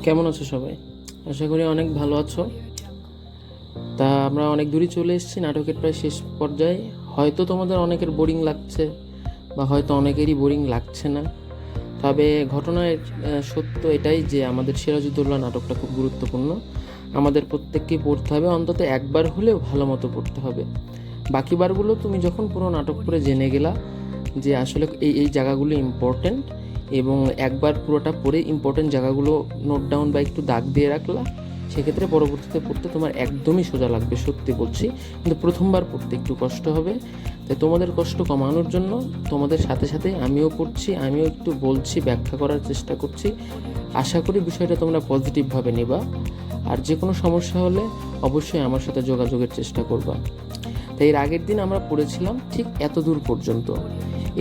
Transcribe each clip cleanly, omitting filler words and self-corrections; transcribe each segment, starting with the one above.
কেমন আছো সবাই? আশা করি অনেক ভালো আছো। তা আমরা অনেক দূরই চলে এসেছি, নাটকের প্রায় শেষ পর্যায়ে। হয়তো তোমাদের অনেকের বোরিং লাগছে বা হয়তো অনেকেরই বোরিং লাগছে না। তবে ঘটনার সত্য এটাই যে আমাদের সিরাজউদ্দৌলা নাটকটা খুব গুরুত্বপূর্ণ। আমাদের প্রত্যেককেই পড়তে হবে, অন্তত একবার হলেও ভালো মতো পড়তে হবে। বাকি বারগুলো তুমি যখন পুরো নাটক পড়ে জেনে গেলা যে আসলে এই এই জায়গাগুলো ইম্পর্ট্যান্ট, এবং একবার পুরোটা পড়ে ইম্পর্ট্যান্ট জায়গাগুলো নোট ডাউন বা একটু দাগ দিয়ে রাখলা, সেক্ষেত্রে পরবর্তীতে পড়তে তোমার একদমই সোজা লাগবে, সত্যি বলছি। কিন্তু প্রথমবার পড়তে একটু কষ্ট হবে। তাই তোমাদের কষ্ট কমানোর জন্য তোমাদের সাথে সাথে আমিও পড়ছি, আমিও একটু বলছি, ব্যাখ্যা করার চেষ্টা করছি। আশা করি বিষয়টা তোমরা পজিটিভভাবে নেবা। আর যে কোনো সমস্যা হলে অবশ্যই আমার সাথে যোগাযোগের চেষ্টা করবা। তাই এর আগের দিন আমরা পড়েছিলাম ঠিক এত দূর পর্যন্ত।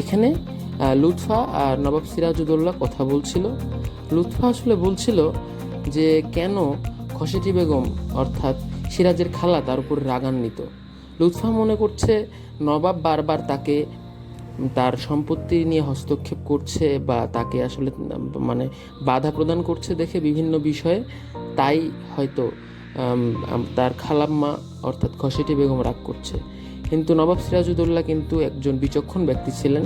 এখানে লুৎফা আর নবাব সিরাজউদ্দৌলা কথা বলছিল। লুৎফা আসলে বলছিল যে কেন খসেটি বেগম অর্থাৎ সিরাজের খালা তার উপর রাগান্বিত। লুৎফা মনে করছে নবাব বারবার তাকে তার সম্পত্তি নিয়ে হস্তক্ষেপ করছে বা তাকে আসলে মানে বাধা প্রদান করছে দেখে বিভিন্ন বিষয়ে, তাই হয়তো তার খালাম্মা অর্থাৎ খসেটি বেগম রাগ করছে। কিন্তু নবাব সিরাজউদ্দৌলা কিন্তু একজন বিচক্ষণ ব্যক্তি ছিলেন।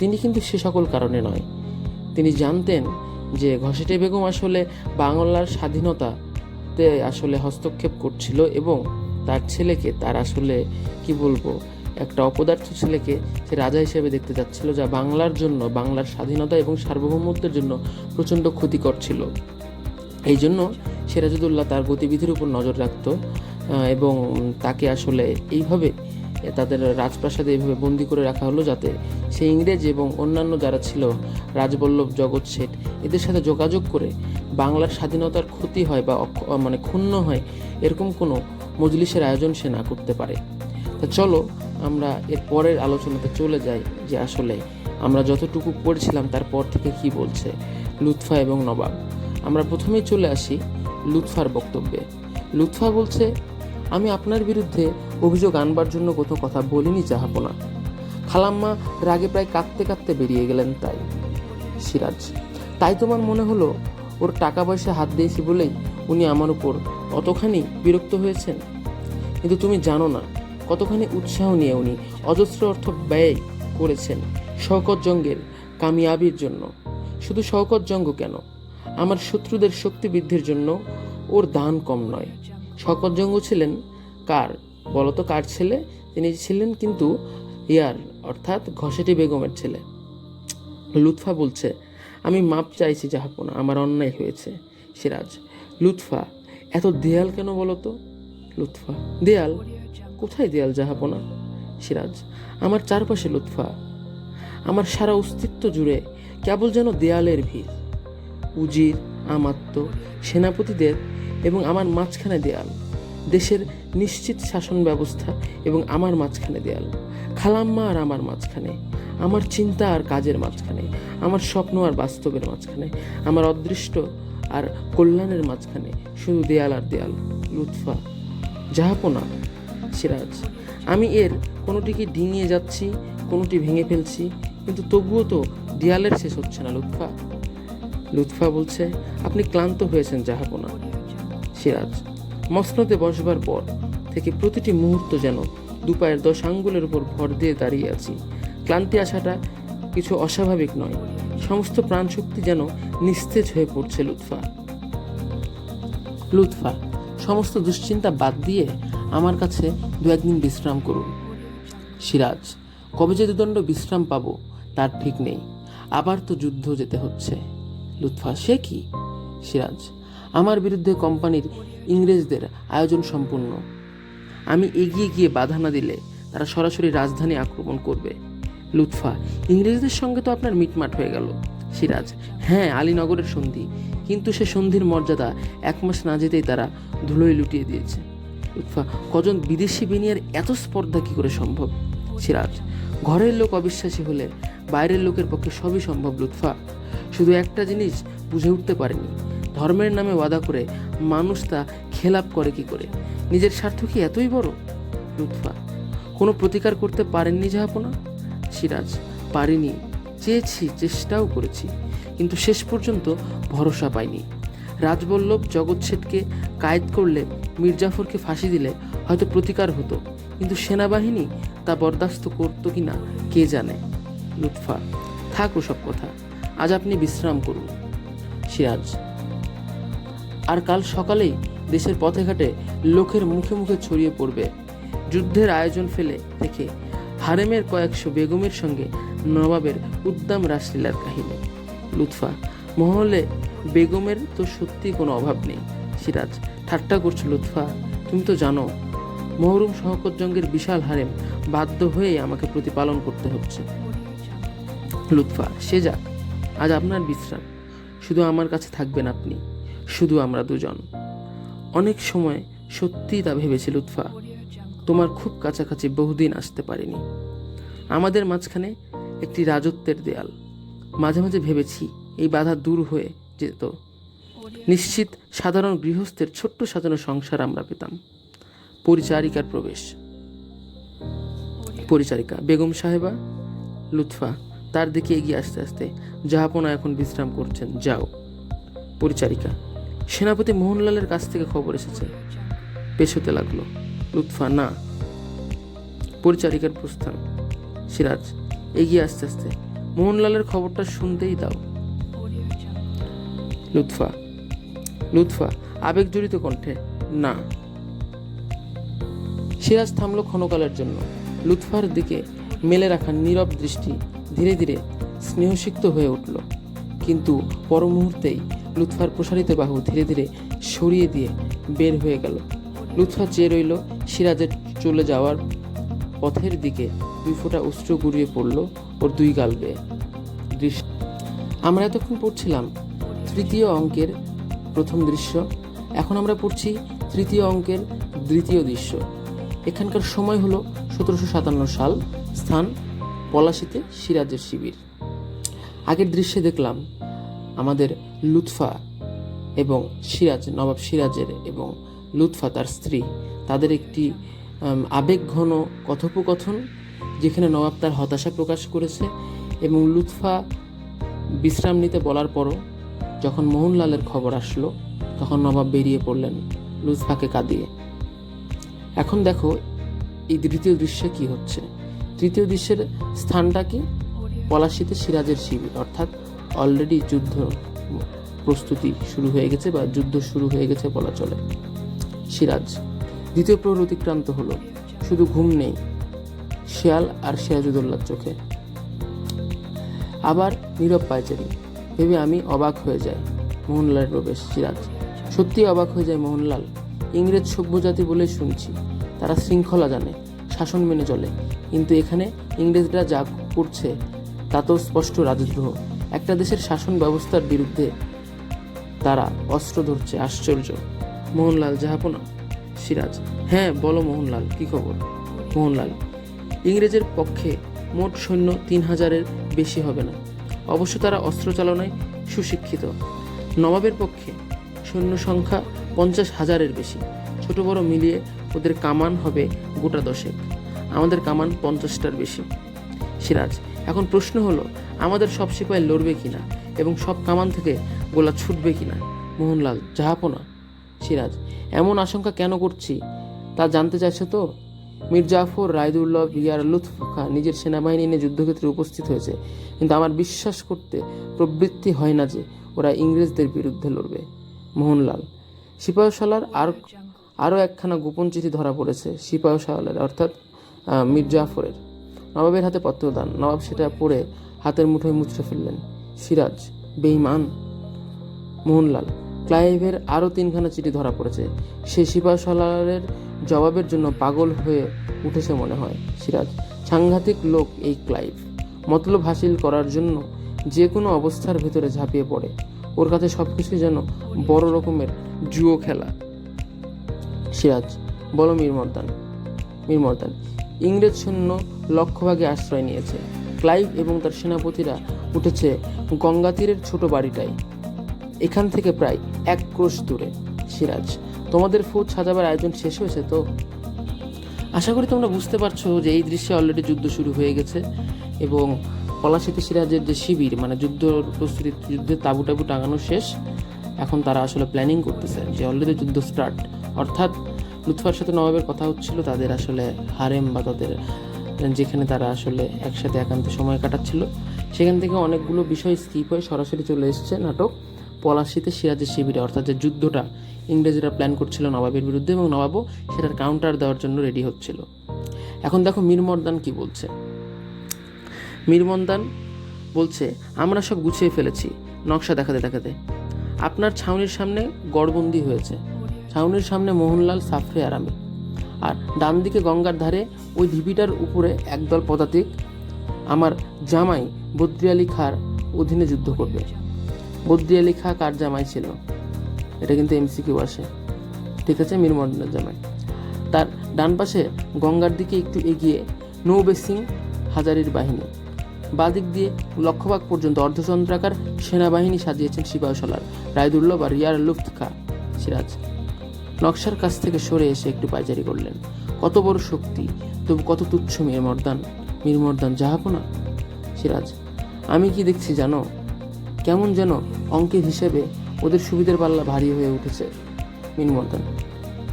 তিনি কিন্তু সে সকল কারণে নয়, তিনি জানতেন যে ঘসেটি বেগম আসলে বাংলার স্বাধীনতাতে আসলে হস্তক্ষেপ করছিল এবং তার ছেলেকে, তার আসলে কি বলবো, একটা অপদার্থ ছেলেকে সে রাজা হিসেবে দেখতে যাচ্ছিল, যা বাংলার জন্য, বাংলার স্বাধীনতা এবং সার্বভৌমত্বের জন্য প্রচণ্ড ক্ষতিকর ছিল। এই জন্য সিরাজউদ্দৌলা তার গতিবিধির উপর নজর রাখত এবং তাকে আসলে এইভাবে তাদের রাজপ্রাসাদে এইভাবে বন্দি করে রাখা হলো যাতে সে ইংরেজ এবং অন্যান্য যারা ছিল, রাজবল্লভ, জগৎ শেঠ, এদের সাথে যোগাযোগ করে বাংলার স্বাধীনতার ক্ষতি হয় বা মানে ক্ষুণ্ণ হয় এরকম কোনো মজলিসের আয়োজন সে না করতে পারে। তা চলো আমরা এর পরের আলোচনাতে চলে যাই যে আসলে আমরা যতটুকু পড়ছিলাম তারপর থেকে কি বলছে লুৎফা এবং নবাব। আমরা প্রথমেই চলে আসি লুৎফার বক্তব্যে। লুৎফা বলছে, আমি আপনার বিরুদ্ধে অভিযোগ আনবার জন্য কত কথা বলিনি জাহাপনা। খালাম্মা রাগে প্রায় কাঁদতে কাঁদতে বেরিয়ে গেলেন। তাই সিরাজ, তাই তোমার মনে হলো ওর টাকা পয়সা হাত দিয়েছি বলেই উনি আমার উপর অতখানি বিরক্ত হয়েছেন? কিন্তু তুমি জানো না কতখানি উৎসাহ নিয়ে উনি অজস্র অর্থ ব্যয় করেছেন শওকত জঙ্গের কামিয়াবির জন্য। শুধু শওকত জঙ্গ কেন, আমার শত্রুদের শক্তি বৃদ্ধির জন্য ওর দান কম নয়। শওকত জঙ্গ ছিলেন কার বলতো, কার ছেলে? তিনি ছিলেন কিন্তু ইয়ার অর্থাৎ ঘসেটি বেগমের ছেলে। লুৎফা বলছে, আমি মাপ চাইছি জাহাপনা, আমার অন্যায় হয়েছে। সিরাজ, লুৎফা এত দেয়াল কেন বলতো? লুৎফা, দেয়াল? কোথায় দেয়াল জাহাপনা? সিরাজ, আমার চারপাশে লুৎফা, আমার সারা অস্তিত্ব জুড়ে কেবল যেন দেয়ালের ভিড়। উজির, আমাত্য, সেনাপতিদের এবং আমার মাঝখানে দেয়াল। দেশের নিশ্চিত শাসন ব্যবস্থা এবং আমার মাঝখানে দেয়াল। খালাম্মা আর আমার মাঝখানে, আমার চিন্তা আর কাজের মাঝখানে, আমার স্বপ্ন আর বাস্তবের মাঝখানে, আমার অদৃষ্ট আর কল্যাণের মাঝখানে শুধু দেয়াল আর দেয়াল। লুৎফা, জাহাপনা। সিরাজ, আমি এর কোনোটিকে ডিঙিয়ে যাচ্ছি, কোনোটি ভেঙে ফেলছি, কিন্তু তবুও তো দেয়ালের শেষ হচ্ছে না লুৎফা। লুৎফা বলছে, আপনি ক্লান্ত হয়েছেন জাহাপনা। সিরাজ, মসনদে বসবার পর থেকে প্রতিটি মুহূর্ত যেন দুপায়ের 10 আঙ্গুলের উপর ভর দিয়ে দাঁড়িয়ে আছি। ক্লান্তি আসাটা কিছু অস্বাভাবিক নয়, সমস্ত প্রাণশক্তি যেন নিস্তেজ হয়ে পড়ছে লুৎফা। লুৎফা, সমস্ত দুশ্চিন্তা বাদ দিয়ে আমার কাছে 2-1 দিন বিশ্রাম করুন। সিরাজ, কবে যে দুদণ্ড বিশ্রাম পাবো তার ঠিক নেই, আবার তো যুদ্ধ যেতে হচ্ছে। লুৎফা, সে কি? সিরাজ, আমার বিরুদ্ধে কোম্পানির ইংরেজদের আয়োজন সম্পূর্ণ। আমি এগিয়ে গিয়ে বাধা না দিলে তারা সরাসরি রাজধানী আক্রমণ করবে। লুৎফা, ইংরেজদের সঙ্গে তো আপনার মিটমাট হয়ে গেল। সিরাজ, হ্যাঁ, আলীনগরের সন্ধি, কিন্তু সে সন্ধির মর্যাদা 1 মাস না যেতেই তারা ধুলোয় লুটিয়ে দিয়েছে। লুৎফা, কজন বিদেশি বিনিয়ার এত স্পর্ধা কি করে সম্ভব? সিরাজ, ঘরের লোক অবিশ্বাসী হলে বাইরের লোকের পক্ষে সবই সম্ভব লুৎফা। শুধু একটা জিনিস বুঝে উঠতে পারেনি, ধর্মের নামে ওয়াদা করে মানুষ তা খেলাপ করে কি করে? নিজের স্বার্থ কি এতই বড়? লুৎফা, কোনো প্রতিকার করতে পারেননি জাহাপনা? সিরাজ, পারিনি, চেয়েছি, চেষ্টাও করেছি, কিন্তু শেষ পর্যন্ত ভরসা পাইনি। রাজবল্লভ জগৎ শেঠকে কায়েদ করলে, মীর জাফরকে ফাঁসি দিলে হয়তো প্রতিকার হতো, কিন্তু সেনাবাহিনী তা বরদাস্ত করতো কিনা কে জানে। লুৎফা: থাক ওসব কথা, আজ আপনি বিশ্রাম করুন। সিরাজ: আর কাল সকালেই দেশের পথে ঘাটে লোকের মুখে মুখে ছড়িয়ে পড়বে যুদ্ধের আয়োজন ফেলে রেখে হারেমের কয়েকশো বেগমের সঙ্গে নবাবের উদ্দাম রাসলীলার কাহিনী। লুৎফা: মহলে বেগমের তো সত্যি কোনো অভাব নেই। সিরাজ: ঠাট্টা করছো লুৎফা, তুমি তো জানো মহরুম শওকত জঙ্গের বিশাল হারেম বাধ্য হয়েই আমাকে প্রতিপালন করতে হচ্ছে। লুৎফা: সে যাক, আজ আপনার বিশ্রাম, শুধু আমার কাছে থাকবেন আপনি, শুধু আমরা দুজন। অনেক সময় সত্যিই তা ভেবেছি লুৎফা, তোমার খুব কাছাকাছি বহুদিন আসতে পারিনি। আমাদের মাঝখানে একটি রাজত্বের দেয়াল, মাঝে মাঝে ভেবেছি এই বাধা দূর হয়ে যেত, নিশ্চিত সাধারণ গৃহস্থের ছোট্ট সাজানো সংসার আমরা পেতাম। পরিচারিকার প্রবেশ। পরিচারিকা: বেগম সাহেবা। লুৎফা তার দিকে এগিয়ে আসতে আসতে: জাহাপনা এখন বিশ্রাম করছেন, যাও। পরিচারিকা: সেনাপতি মোহনলালের কাছ থেকে খবর এসেছে। পেছোতে লাগলো। লুৎফা: না। পরিচারিকার প্রস্থান। সিরাজ এগিয়ে আসতে আসতে: মোহনলালের খবরটা শুনতেই দাও। লুৎফা আবেগ জড়িত কণ্ঠে: না। সিরাজ থামলো ক্ষণকালের জন্য। লুৎফার দিকে মেলে রাখা নীরব দৃষ্টি ধীরে ধীরে স্নেহসিক্ত হয়ে উঠল, কিন্তু পর মুহূর্তেই লুৎফার প্রসারিত বাহু ধীরে ধীরে সরিয়ে দিয়ে বের হয়ে গেল। লুৎফা চেয়ে রইল সিরাজের চলে যাওয়ার পথের দিকে। 2 ফোঁটা অশ্রু গড়িয়ে পড়ল ওর 2 গাল বেয়ে। আমরা এতক্ষণ পড়ছিলাম 3য় অঙ্কের প্রথম দৃশ্য, এখন আমরা পড়ছি 3য় অঙ্কের 2য় দৃশ্য। এখানকার সময় হলো 1757 সাল, স্থান পলাশীতে সিরাজের শিবির। আগের দৃশ্যে দেখলাম আমাদের লুৎফা এবং সিরাজ, নবাব সিরাজের এবং লুৎফা তার স্ত্রী, তাদের একটি আবেগঘন কথোপকথন, যেখানে নবাব তার হতাশা প্রকাশ করেছে এবং লুৎফা বিশ্রাম নিতে বলার পরও যখন মোহনলালের খবর আসলো তখন নবাব বেরিয়ে পড়লেন লুৎফাকে কাঁদিয়ে। এখন দেখো এই 3য় দৃশ্যে কি হচ্ছে। 3য় দৃশ্যের স্থানটা কি? পলাশীতে সিরাজের শিবির, অর্থাৎ অলরেডি যুদ্ধ প্রস্তুতি শুরু হয়ে গেছে বা যুদ্ধ শুরু হয়ে গেছে বলা চলে। সিরাজ: 2য় প্রহর অতিক্রান্ত হলো, শুধু ঘুম নেই শেয়াল আর সিরাজউদ্দৌলার চোখে। আবার নীরব পায়চারি ভেবে আমি অবাক হয়ে যাই। মোহনলালের প্রবেশ। সিরাজ: সত্যি অবাক হয়ে যায় মোহনলাল, ইংরেজ সভ্যজাতি বলে শুনছি, তারা শৃঙ্খলা জানে, শাসন মেনে চলে, কিন্তু এখানে ইংরেজরা যা করছে তা তো স্পষ্ট রাজদ্রোহ। একটা দেশের শাসন ব্যবস্থার বিরুদ্ধে তারা অস্ত্র ধরছে, আশ্চর্য। মোহনলাল: জাহাপনা। সিরাজ: হ্যাঁ বলো মোহনলাল, কি খবর? মোহনলাল: ইংরেজের পক্ষে মোট সৈন্য 3000-এর বেশি হবে না, অবশ্য তারা অস্ত্র চালনায় সুশিক্ষিত। নবাবের পক্ষে সৈন্য সংখ্যা 50,000-এর বেশি, ছোট বড় মিলিয়ে ওদের কামান হবে গোটা 10। আমাদের কামান 50টার বেশি। সিরাজ: এখন প্রশ্ন হলো আমাদের সব সিপাহি লড়বে কিনা এবং সব কামান থেকে গোলা ছুটবে কিনা। মোহনলাল: জাহাপনা। সিরাজ: এমন আশঙ্কা কেন করছি তা জানতে চাইছো তো? মীর জাফর, রায়দুল্লাহ, বিয়ার, লুৎফা নিজের সেনাবাহিনী নিয়ে যুদ্ধক্ষেত্রে উপস্থিত হয়েছে, কিন্তু আমার বিশ্বাস করতে প্রবৃত্তি হয় না যে ওরা ইংরেজদের বিরুদ্ধে লড়বে। মোহনলাল: সিপাহসালার আরও একখানা গোপন চিঠি ধরা পড়েছে সিপাহসালার, অর্থাৎ মীর জাফরের। নবাবের হাতে পত্রদান, নবাব সেটা পড়ে হাতের মুঠোয় মুচড়ে ফেললেন। সিরাজ: বেঈমান। মোহনলাল: ক্লাইভের আরও 3খানা চিঠি ধরা পড়েছে, সে সিপাহসালারের জবাবের জন্য পাগল হয়ে উঠেছে মনে হয়। সিরাজ: সাংঘাতিক লোক এই ক্লাইভ, মতলব হাসিল করার জন্য যে কোনো অবস্থার ভেতরে ঝাঁপিয়ে পড়ে, ওর কাছে সবকিছুই যেন বড় রকমের জুয়ো খেলা। সিরাজ: বলো মীর মর্দান। ইংরেজ সৈন্য লক্ষভাগে আশ্রয় নিয়েছে, ক্লাইভ এবং তার সেনাপতিরা উঠেছে গঙ্গা তীরের ছোট বাড়িটাই, এখান থেকে প্রায় 1 ক্রোশ দূরে। সিরাজ: তোমাদের ফৌজ সাজাবার আয়োজন শেষ হয়েছে তো? আশা করি তোমরা বুঝতে পারছো যে এই দৃশ্যে অলরেডি যুদ্ধ শুরু হয়ে গেছে এবং পলাশীতে সিরাজের যে শিবির, মানে যুদ্ধের তাবু টাঙানো শেষ, এখন তারা আসলে প্ল্যানিং করতেছে যে অলরেডি যুদ্ধ স্টার্ট, অর্থাৎ লুৎফার সাথে নবাবের কথা হচ্ছিল তাদের আসলে হারেম বা তাদের যেখানে তারা আসলে একসাথে একান্তে সময় কাটাচ্ছিল, সেখান থেকে অনেকগুলো বিষয় স্কিপ হয়ে সরাসরি চলে এসেছে নাটক পলাশিতে সিরাজের শিবিরে, অর্থাৎ যে যুদ্ধটা ইংরেজরা প্ল্যান করছিল নবাবের বিরুদ্ধে এবং নবাবও সেটার কাউন্টার দেওয়ার জন্য রেডি হচ্ছিল। এখন দেখো মীর মর্দান কি বলছে। মীর মর্দান বলছে, আমরা সব গুছিয়ে ফেলেছি নকশা দেখাতে দেখাতে। আপনার ছাউনির সামনে গড়বন্দি হয়েছে, ছাউনির সামনে মোহনলাল, সাফরে আর আমি, আর ডান দিকে গঙ্গার ধারে ওই ঢিপিটার উপরে একদল পদাতিক আমার জামাই বদ্রি আলী খাঁর অধীনে যুদ্ধ করবে। বদ্রি আলী খাঁ কার জামাই ছিল? এটা কিন্তু এমসিকিউ আসে, ঠিক আছে? মীর মর্দানের জামাই। তার ডান পাশে গঙ্গার দিকে একটু এগিয়ে নৌবে সিং হাজারির বাহিনী, বাদিক দিয়ে লক্ষ্যভাগ পর্যন্ত অর্ধচন্দ্রাকার সেনাবাহিনী সাজিয়েছেন সিপাহসালার, রায়দুর্লভ আর ইয়ার লুফত খা সিরাজ। নকশার কাছ থেকে সরে এসে একটু পায়চারি করলেন। কত বড় শক্তি, তবু কত তুচ্ছ মীর মর্দান। মীর মর্দান, যাহাপনা। সিরাজ, আমি কি দেখছি জানো? কেমন যেন অঙ্কের হিসেবে ওদের সুবিধের পাল্লা ভারী হয়ে উঠেছে। মীর মর্দান,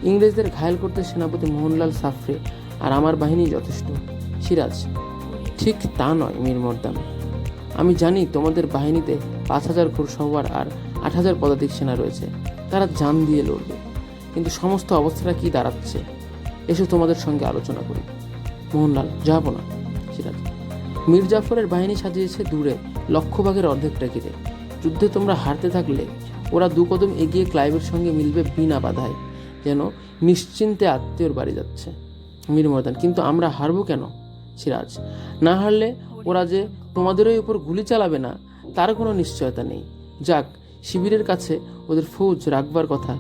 ইংরেজদের ঘায়েল করতে সেনাপতি মোহনলাল, সাফরে আর আমার বাহিনী যথেষ্ট। সিরাজ, ঠিক তা নয় মীর মর্দান। আমি জানি তোমাদের বাহিনীতে 5,000 ঘোড়সওয়ার আর 8,000 পদাতিক সেনা রয়েছে, তারা জান দিয়ে লড়বে। কিন্তু সমস্ত অবস্থাটা কি দাঁড়াচ্ছে, এসো তোমাদের সঙ্গে আলোচনা করি। মোহনলাল, যাবো না। সিরাজ, মীর জাফরের বাহিনী সাজিয়েছে দূরে লক্ষ্যভাগের অর্ধেকটা ঘিরে। যুদ্ধে তোমরা হারতে থাকলে ওরা 2 কদম এগিয়ে ক্লাইভের সঙ্গে মিলবে বিনা বাধায়, যেন নিশ্চিন্তে আত্মীয়র বাড়ি যাচ্ছে। মীর মর্দান, কিন্তু আমরা হারবো কেন? সিরাজ, না হারলে ওরা যে তোমাদেরই উপর গুলি চালাবে না তার কোনো নিশ্চয়তা নেই। যাক, শিবিরের কাছে ওদের ফৌজ রাখবার কথা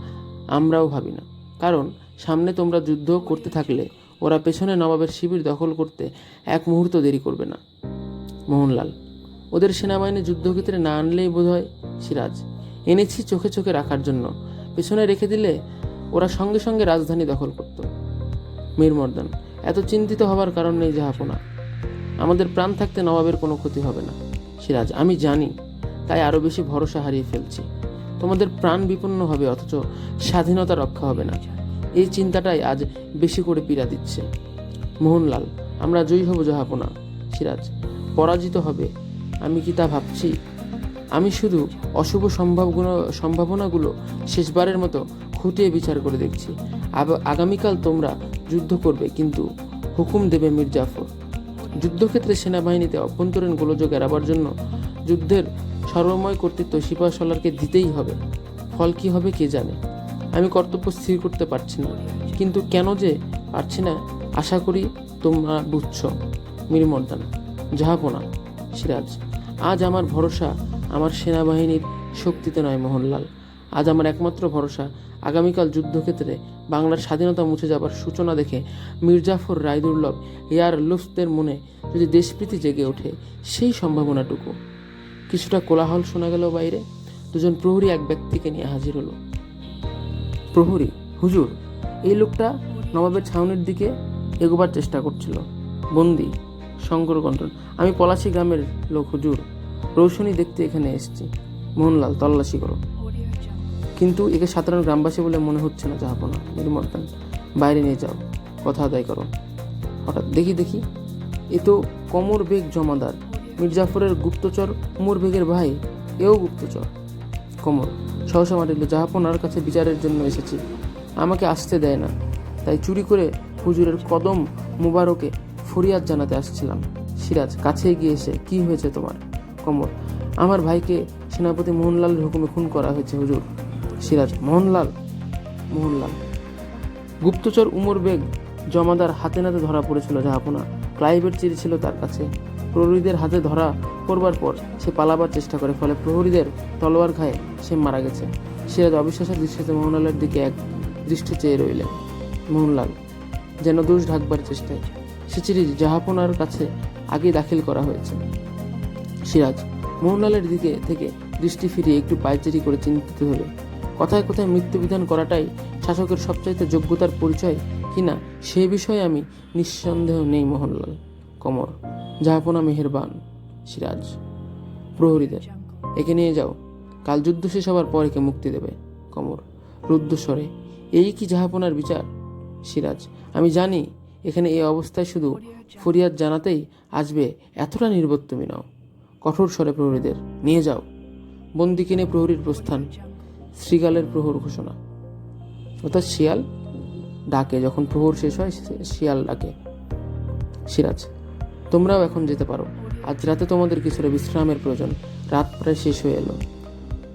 আমরাও ভাবি না, কারণ সামনে তোমরা যুদ্ধ করতে থাকলে ওরা পেছনে নবাবের শিবির দখল করতে এক মুহূর্ত দেরি করবে না। মোহনলাল, ওদের সেনাবাহিনী যুদ্ধক্ষেত্রে না আনলেই বোধ হয়। সিরাজ, এনেছি চোখে চোখে রাখার জন্য, পেছনে রেখে দিলে ওরা সঙ্গে সঙ্গে রাজধানী দখল করত। মীর মর্দান, এত চিন্তিত হবার কারণ নেই জাহাপনা, আমাদের প্রাণ থাকতে নবাবের কোনো ক্ষতি হবে না। সিরাজ, আমি জানি, তাই আরও বেশি ভরসা হারিয়ে ফেলছি। তোমাদের প্রাণ বিপন্ন হবে অথচ স্বাধীনতা রক্ষা হবে না, এই চিন্তাটাই আজ বেশি করে পীড়া দিচ্ছে। মোহনলাল, আমরা জয়ী হব জাহাপনা। সিরাজ, পরাজিত হবে আমি কি তা ভাবছি? আমি শুধু অশুভ সম্ভাবনাগুলো শেষবারের মতো খুঁটিয়ে বিচার করে দেখছি। আগামীকাল তোমরা যুদ্ধ করবে, কিন্তু হুকুম দেবে মীর জাফর। যুদ্ধক্ষেত্রে সেনাবাহিনীতে অভ্যন্তরীণ গোলযোগ এড়াবার জন্য যুদ্ধের সর্বময় কর্তৃত্ব সিপাহসালারকে দিতেই হবে। ফল কি হবে কে জানে। আমি কর্তব্য স্থির করতে পারছি না, কিন্তু কেন যে পারছি না আশা করি তোমরা বুঝছ। মীর মর্দান, জাহাপনা। সিরাজ, আজ আমার ভরসা আমার সেনাবাহিনীর শক্তিতে নয় মোহনলাল, আজ আমার একমাত্র ভরসা আগামীকাল যুদ্ধক্ষেত্রে বাংলার স্বাধীনতা মুছে যাবার সূচনা দেখে মির্জাফর, রায়দুর্লভ, ইয়ার লুফতের মনে যদি দেশপ্রীতি জেগে ওঠে, সেই সম্ভাবনাটুকু। কিছুটা কোলাহল শোনা গেল বাইরে। 2জন প্রহরী এক ব্যক্তিকে নিয়ে হাজির হলো। প্রহরী, হুজুর, এই লোকটা নবাবের ছাউনির দিকে এগোবার চেষ্টা করছিল। বন্দি, শঙ্কর কণ্ঠন, আমি পলাশি গ্রামের লোক হুজুর, রৌশনী দেখতে এখানে এসেছি। মোহনলাল, তল্লাশি করো। কিন্তু একে সাধারণ গ্রামবাসী বলে মনে হচ্ছে না জাহাপনা। মীর মর্দান, বাইরে নিয়ে যাও, কথা আদায় করো। হঠাৎ দেখি এ তো কমর বেগ জমাদার, মির্জাফরের গুপ্তচর উমর বেগের ভাই, এও গুপ্তচর। কমর সহসা মাটিল, জাহাপনার কাছে বিচারের জন্য এসেছি, আমাকে আসতে দেয় না, তাই চুরি করে হুজুরের কদম মুবারকে ফরিয়াদ জানাতে আসছিলাম। সিরাজ, কাছে এগিয়ে এসে, কি হয়েছে তোমার? কমর, আমার ভাইকে সেনাপতি মোহনলালের হুকুমে খুন করা হয়েছে হুজুর। সিরাজ, মোহনলাল? মোহনলাল, গুপ্তচর উমর বেগ জমাদার হাতে নাতে ধরা পড়েছিল জাহাপনা, ক্লাইভের চিঠি ছিল তার কাছে। প্রহরীদের হাতে ধরা পড়বার পর সে পালাবার চেষ্টা করে, ফলে প্রহরীদের তলোয়ার খায়ে সে মারা গেছে। সিরাজ অবিশ্বাসের দৃষ্টিতে মোহনলালের দিকে এক দৃষ্টি চেয়ে রইলেন। মোহনলাল যেন দোষ ঢাকবার চেষ্টায়, সে চিঠি জাহাপনার কাছে আগে দাখিল করা হয়েছে। সিরাজ মোহনলালের দিকে থেকে দৃষ্টি ফিরিয়ে একটু পায়চারি করে চিন্তিত হলো, কথায় কথায় মৃত্যুবিধান করাটাই শাসকের সবচাইতে যোগ্যতার পরিচয় কিনা সে বিষয়ে আমি নিঃসন্দেহ নেই মোহনলাল। কমর, জাহাপনা মেহেরবান। সিরাজ প্রহরীদের, একে নিয়ে যাও, কাল যুদ্ধ শেষ হবার পর একে মুক্তি দেবে। কমর রুদ্ধস্বরে, এই কি জাহাপনার বিচার? সিরাজ, আমি জানি এখানে এই অবস্থায় শুধু ফরিয়াদ জানাতেই আসবে, এতটা নির্বোধ তুমি নাও। কঠোর স্বরে প্রহরীদের, নিয়ে যাও। বন্দি কিনে প্রহরীর প্রস্থান। শ্রীগালের প্রহর ঘোষণা, অর্থাৎ শিয়াল ডাকে, যখন প্রহর শেষ হয় শিয়াল ডাকে। সিরাজ, তোমরাও এখন যেতে পারো, আজ রাতে তোমাদের কিছুটা বিশ্রামের প্রয়োজন, রাত প্রায় শেষ হয়ে এলো।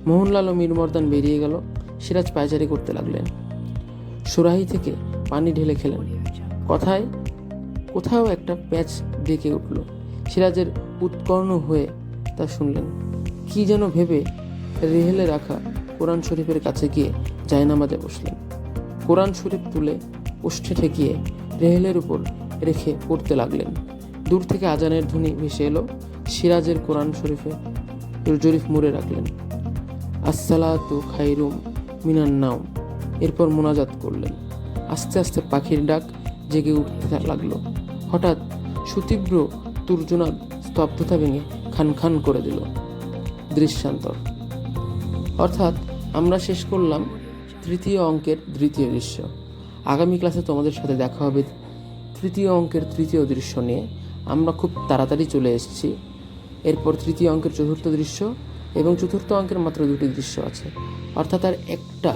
মোহনলাল ও মীরমর্দান বেরিয়ে গেল। সিরাজ পায়চারি করতে লাগলেন। সুরাহি থেকে পানি ঢেলে খেলেন। কোথাও একটা প্যাচ ডেকে উঠল। সিরাজের উৎকর্ণ হয়ে তা শুনলেন। কি যেন ভেবে রেহেলে রাখা কোরআন শরীফের কাছে গিয়ে জায়নামাজে বসলেন। কোরআন শরীফ তুলে ওষ্ঠে ঠেকিয়ে রেহেলের উপর রেখে পড়তে লাগলেন। দূর থেকে আজানের ধ্বনি ভেসে এলো। সিরাজের কোরআন শরীফে জরিফ মুড়ে রাখলেন, আসসালাতু খাইরুম মিনান নাওম। এরপর মোনাজাত করলেন। আস্তে আস্তে পাখির ডাক জেগে উঠতে লাগলো। হঠাৎ সুতীব্র তুর্জনাদ স্তব্ধতা ভেঙে খান খান করে দিল। দৃশ্যান্তর, অর্থাৎ আমরা শেষ করলাম তৃতীয় অঙ্কের দ্বিতীয় দৃশ্য। আগামী ক্লাসে তোমাদের সাথে দেখা হবে তৃতীয় অঙ্কের তৃতীয় দৃশ্য নিয়ে। আমরা খুব তাড়াতাড়ি চলে এসেছি। এরপর তৃতীয় অঙ্কের চতুর্থ দৃশ্য এবং চতুর্থ অঙ্কের মাত্র 2টি দৃশ্য আছে, অর্থাৎ আর একটা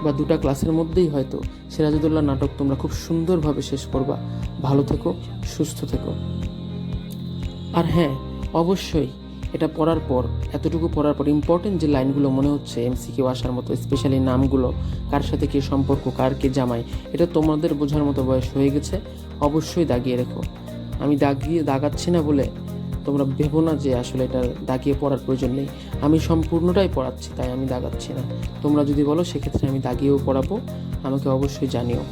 বা 2টা ক্লাসের মধ্যেই হয়তো সিরাজউদ্দৌলা নাটক তোমরা খুব সুন্দরভাবে শেষ করবা। ভালো থেকো, সুস্থ থেকো। আর হ্যাঁ, অবশ্যই এটা পড়ার পর, এতটুকু পড়ার পর ইম্পর্টেন্ট যে লাইনগুলো মনে হচ্ছে এমসিকিউ আসার মতো, স্পেশালি নামগুলো, কার সাথে কী সম্পর্ক, কার কে জামাই, এটা তোমাদের বোঝার মতো বয়স হয়ে গেছে। অবশ্যই দাগিয়ে রেখো। আমি দাগাচ্ছি না বলে তোমরা ভেবো না যে আসলে এটা দাগিয়ে পড়ার প্রয়োজন নেই। আমি সম্পূর্ণটাই পড়াচ্ছি, তাই আমি দাগাচ্ছি না। তোমরা যদি বলো সেক্ষেত্রে আমি দাগিয়েও পড়াবো, আমাকে অবশ্যই জানিও।